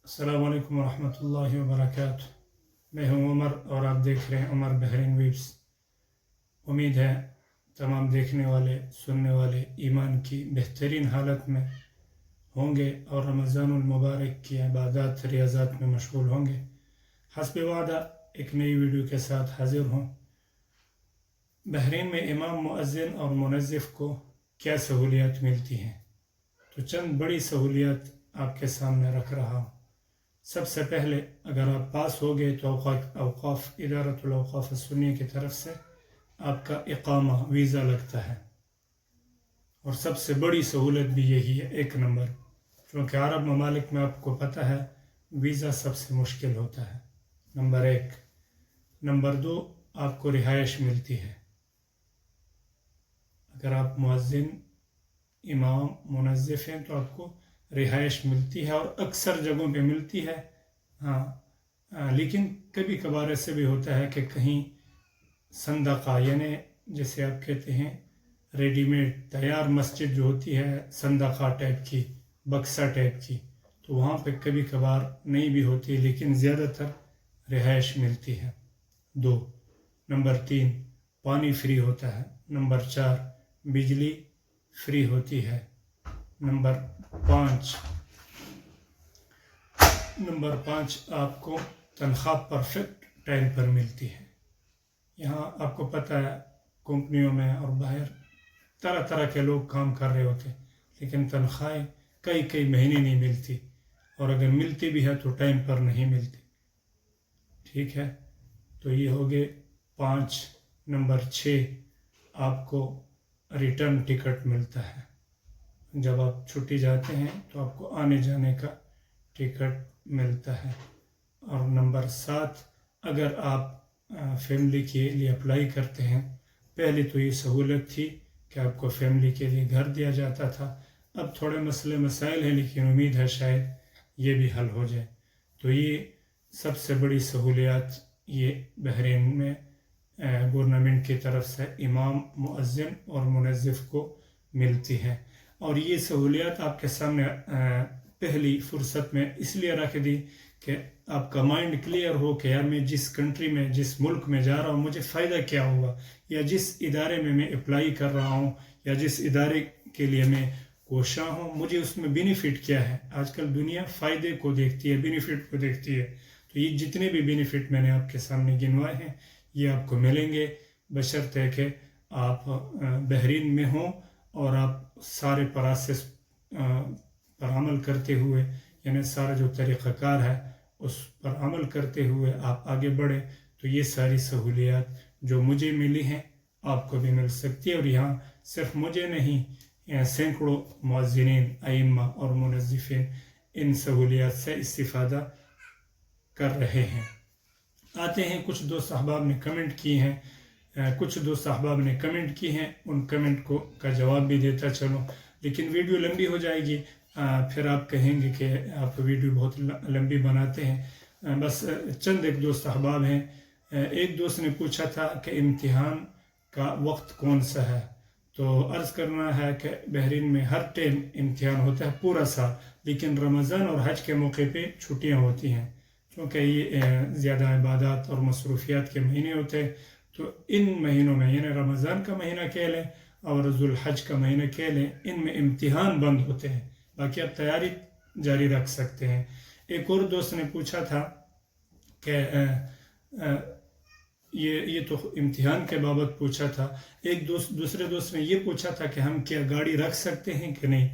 अस्सलाम वालेकुम वरहमतुल्लाहि वबरकातुह। मैं हूं उमर और आप देख रहे हैं उमर बहरीन वीव्स। उम्मीद है तमाम देखने वाले सुनने वाले ईमान की बेहतरीन हालत में होंगे और रमज़ानुल मुबारक की इबादत रियाज़ात में मशगूल होंगे। हस्ब वादा एक नई वीडियो के साथ हाजिर हूँ। बहरीन में इमाम मुअज्जिन और मुनज़्ज़िफ़ को क्या सहूलियत मिलती हैं, तो चंद बड़ी सहूलियत आपके सामने रख रहा हूँ। सबसे पहले अगर आप पास हो गए तो औक़ाफ़ इदारतुल औक़ाफ़ सुन्निया की तरफ से आपका इक़ामा वीज़ा लगता है, और सबसे बड़ी सहूलत भी यही है, एक नंबर, क्योंकि अरब ममालिक में आपको पता है वीज़ा सबसे मुश्किल होता है, नंबर एक। नंबर दो, आपको रिहाइश मिलती है। अगर आप मुअज्जिन इमाम मुनज़्ज़िफ़ हैं तो आपको रिहाइश मिलती है, और अक्सर जगहों पे मिलती है। लेकिन कभी कभार ऐसे भी होता है कि कहीं संदका यानी जैसे आप कहते हैं रेडीमेड तैयार मस्जिद जो होती है संदका टाइप की, बक्सा टाइप की, तो वहाँ पे कभी कभार नहीं भी होती, लेकिन ज़्यादातर रिहाइश मिलती है। दो। नंबर तीन, पानी फ्री होता है। नंबर चार, बिजली फ्री होती है। नंबर पाँच, आपको तनख्वाह परफेक्ट टाइम पर मिलती है। यहाँ आपको पता है कंपनियों में और बाहर तरह तरह के लोग काम कर रहे होते, लेकिन तनख्वाहें कई कई महीने नहीं मिलती, और अगर मिलती भी है तो टाइम पर नहीं मिलती। ठीक है, तो ये हो गए 5। नंबर 6, आपको रिटर्न टिकट मिलता है। जब आप छुट्टी जाते हैं तो आपको आने जाने का टिकट मिलता है। और नंबर 7, अगर आप फैमिली के लिए अप्लाई करते हैं, पहले तो ये सहूलत थी कि आपको फैमिली के लिए घर दिया जाता था, अब थोड़े मसले मसाइल हैं, लेकिन उम्मीद है शायद ये भी हल हो जाए। तो ये सबसे बड़ी सहूलियत ये बहरीन में गवर्नमेंट की तरफ से इमाम मुअज्जिन और मुनज़्ज़िफ़ को मिलती है। और ये सहूलियत आपके सामने पहली फुर्सत में इसलिए रख दी कि आपका माइंड क्लियर हो कि यार मैं जिस कंट्री में जिस मुल्क में जा रहा हूँ मुझे फ़ायदा क्या होगा, या जिस इदारे में मैं अप्लाई कर रहा हूँ या जिस इदारे के लिए मैं कोशा हूँ मुझे उसमें बेनिफिट क्या है। आजकल दुनिया फ़ायदे को देखती है, बेनिफिट को देखती है। तो ये जितने भी बेनिफिट मैंने आपके सामने गिनवाए हैं ये आपको मिलेंगे, बशर्ते कि आप बहरीन में हों और आप सारे प्रोसेस पर अमल करते हुए, यानी सारा जो तरीक़ाकार है उस पर अमल करते हुए आप आगे बढ़े, तो ये सारी सहूलियत जो मुझे मिली हैं आपको भी मिल सकती है। और यहाँ सिर्फ मुझे नहीं, सैकड़ों मुअज्जिनीन, अइम्मा और मुनज़्ज़िफ़ीन इन सहूलियत से इस्तिफ़ादा कर रहे हैं। आते हैं, कुछ दोस्त अहबाब ने कमेंट किए हैं, कुछ दोस्त अहबाब ने कमेंट किए हैं, उन कमेंट का जवाब भी देता चलो, लेकिन वीडियो लंबी हो जाएगी, फिर आप कहेंगे कि आप वीडियो बहुत लंबी बनाते हैं। बस चंद एक दोस्त अहबाब हैं। एक दोस्त ने पूछा था कि इम्तिहान का वक्त कौन सा है, तो अर्ज़ करना है कि बहरीन में हर टाइम इम्तिहान होता है पूरा साल, लेकिन रमज़ान और हज के मौके पे छुट्टियां होती हैं, क्योंकि ये ज़्यादा इबादत और मसरूफियात के महीने होते हैं। तो इन महीनों में, यानी रमज़ान का महीना कह लें और ज़ुल्हज का महीना कह लें, इनमें इम्तिहान बंद होते हैं, बाकी आप तैयारी जारी रख सकते हैं। एक और दोस्त ने पूछा था कि ये तो इम्तिहान के बाबत पूछा था। एक दूसरे दोस्त ने ये पूछा था कि हम क्या गाड़ी रख सकते हैं कि नहीं,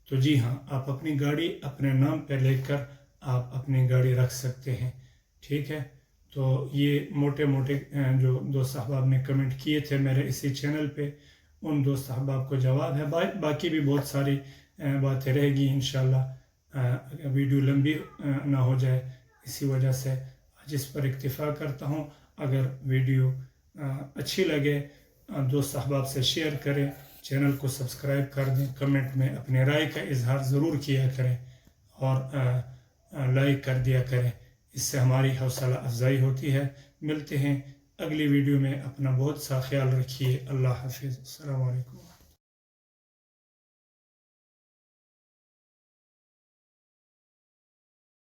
तो जी हाँ, आप अपनी गाड़ी अपने नाम पर लेकर आप अपनी गाड़ी रख सकते हैं। ठीक है, तो ये मोटे मोटे जो दोस्त अहबाब ने कमेंट किए थे मेरे इसी चैनल पे, उन दोस्त अहबाब को जवाब है। बाकी भी बहुत सारी बातें रहेगी इंशाल्लाह, वीडियो लंबी ना हो जाए, इसी वजह से आज इस पर इक्तिफ़ा करता हूँ। अगर वीडियो अच्छी लगे दोस्त अहबाब से शेयर करें, चैनल को सब्सक्राइब कर दें, कमेंट में अपने राय का इजहार ज़रूर किया करें और लाइक कर दिया करें, इससे हमारी हौसला अफजाई होती है। मिलते हैं अगली वीडियो में, अपना बहुत सा ख्याल रखिए। अल्लाह हाफिज़। अस्सलामु अलैकुम।